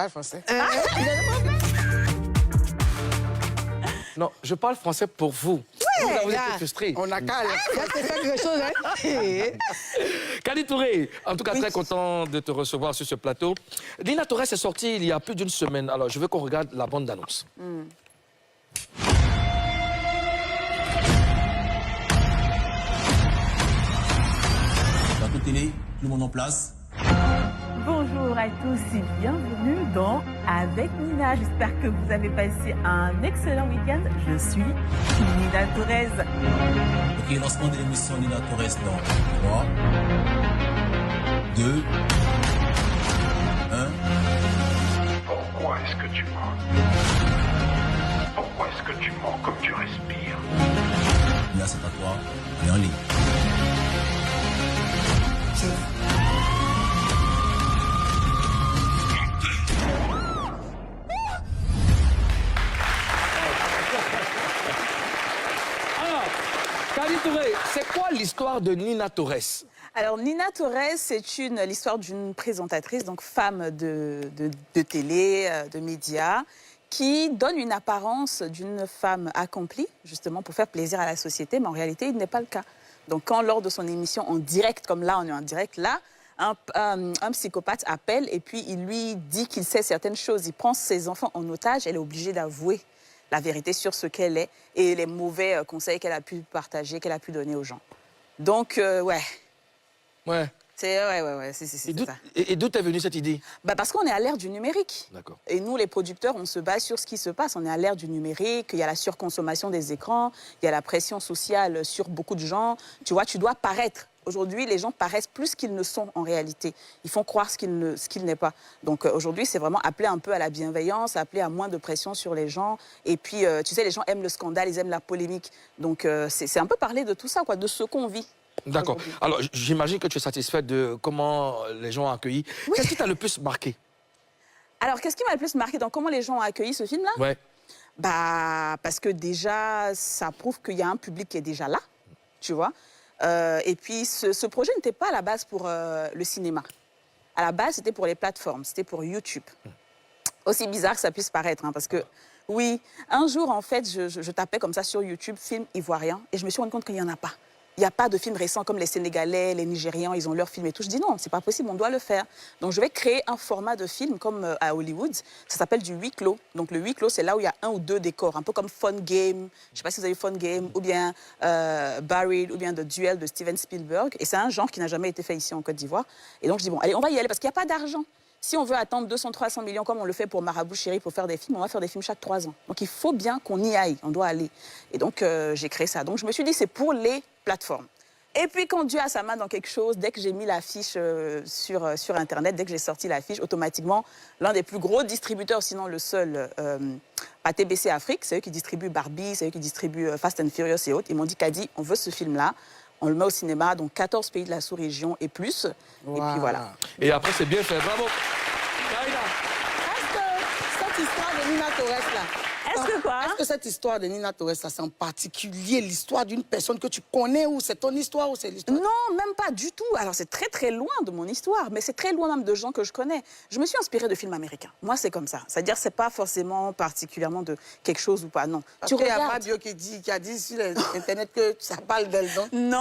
Pas français. Non, je parle français pour vous. Vous êtes frustré. On a qu'à aller. Ça, c'est quelque chose, hein? Kadi Touré, en tout cas, très content de te recevoir sur ce plateau. Nina Torres est sortie il y a plus d'une semaine. Alors, je veux qu'on regarde la bande d'annonce. Plateau télé, tout le monde en place. Bonjour à tous et bienvenue dans Avec Nina. J'espère que vous avez passé un excellent week-end. Je suis Nina Torres. Ok, lancement de l'émission Nina Torres dans 3, 2, 1. Pourquoi est-ce que tu mens? Pourquoi est-ce que tu mens comme tu respires? Là, c'est à toi. Et en ligne. Kadi Touré, c'est quoi l'histoire de Nina Torres? Alors Nina Torres, c'est l'histoire d'une présentatrice, donc femme de télé, de médias, qui donne une apparence d'une femme accomplie, justement pour faire plaisir à la société, mais en réalité, il n'est pas le cas. Donc quand lors de son émission en direct, comme là, on est en direct, là, un psychopathe appelle et puis il lui dit qu'il sait certaines choses. Il prend ses enfants en otage, elle est obligée d'avouer la vérité sur ce qu'elle est et les mauvais conseils qu'elle a pu partager, qu'elle a pu donner aux gens. Donc, ouais. Ouais. C'est ça. Et d'où est venue cette idée? Bah parce qu'on est à l'ère du numérique. D'accord. Et nous, les producteurs, on se base sur ce qui se passe. On est à l'ère du numérique, il y a la surconsommation des écrans, il y a la pression sociale sur beaucoup de gens. Tu vois, tu dois paraître. Aujourd'hui, les gens paraissent plus qu'ils ne sont en réalité. Ils font croire ce qu'il n'est pas. Donc aujourd'hui, c'est vraiment appeler un peu à la bienveillance, appeler à moins de pression sur les gens. Et puis, tu sais, les gens aiment le scandale, ils aiment la polémique. Donc c'est un peu parler de tout ça, quoi, de ce qu'on vit. D'accord. Alors, j'imagine que tu es satisfaite de comment les gens ont accueilli. Oui. Qu'est-ce qui t'a le plus marqué? Alors, qu'est-ce qui m'a le plus marqué dans comment les gens ont accueilli ce film-là? Ouais. Bah, parce que déjà, ça prouve qu'il y a un public qui est déjà là, tu vois. Et puis, ce projet n'était pas à la base pour le cinéma. À la base, c'était pour les plateformes, c'était pour YouTube. Aussi bizarre que ça puisse paraître, hein, parce que, oui, un jour, en fait, je tapais comme ça sur YouTube, film ivoirien, et je me suis rendu compte qu'il n'y en a pas. Il n'y a pas de films récents comme les Sénégalais, les Nigérians, ils ont leurs films et tout. Je dis non, c'est pas possible, on doit le faire. Donc je vais créer un format de film comme à Hollywood. Ça s'appelle du huis clos. Donc le huis clos, c'est là où il y a un ou deux décors, un peu comme Fun Game. Je ne sais pas si vous avez vu Fun Game, ou bien Buried, ou bien The Duel de Steven Spielberg. Et c'est un genre qui n'a jamais été fait ici en Côte d'Ivoire. Et donc je dis bon, allez, on va y aller parce qu'il n'y a pas d'argent. Si on veut attendre 200-300 millions comme on le fait pour Marabout Chéri pour faire des films, on va faire des films chaque 3 ans. Donc il faut bien qu'on y aille, on doit aller. Et donc j'ai créé ça. Donc je me suis dit c'est pour les plateformes. Et puis, quand Dieu a sa main dans quelque chose, dès que j'ai mis l'affiche sur Internet, dès que j'ai sorti l'affiche, automatiquement, l'un des plus gros distributeurs, sinon le seul, à TBC Afrique, c'est eux qui distribuent Barbie, c'est eux qui distribuent Fast and Furious et autres. Ils m'ont dit, Kadi, on veut ce film-là, on le met au cinéma, dans 14 pays de la sous-région et plus. Wow. Et puis voilà. Et après, c'est bien fait. Bravo. Est-ce que cette histoire de Nina Torres, là, est-ce que quoi? Est-ce que cette histoire de Nina Torres, ça, c'est en particulier l'histoire d'une personne que tu connais ou c'est ton histoire ou c'est l'histoire? Non, même pas du tout. Alors, c'est très, très loin de mon histoire, mais c'est très loin même de gens que je connais. Je me suis inspirée de films américains. Moi, c'est comme ça. C'est-à-dire, c'est pas forcément particulièrement de quelque chose ou pas, non. Parce qu'il y a Fabio qui a dit sur Internet que ça parle d'elle, non? Non.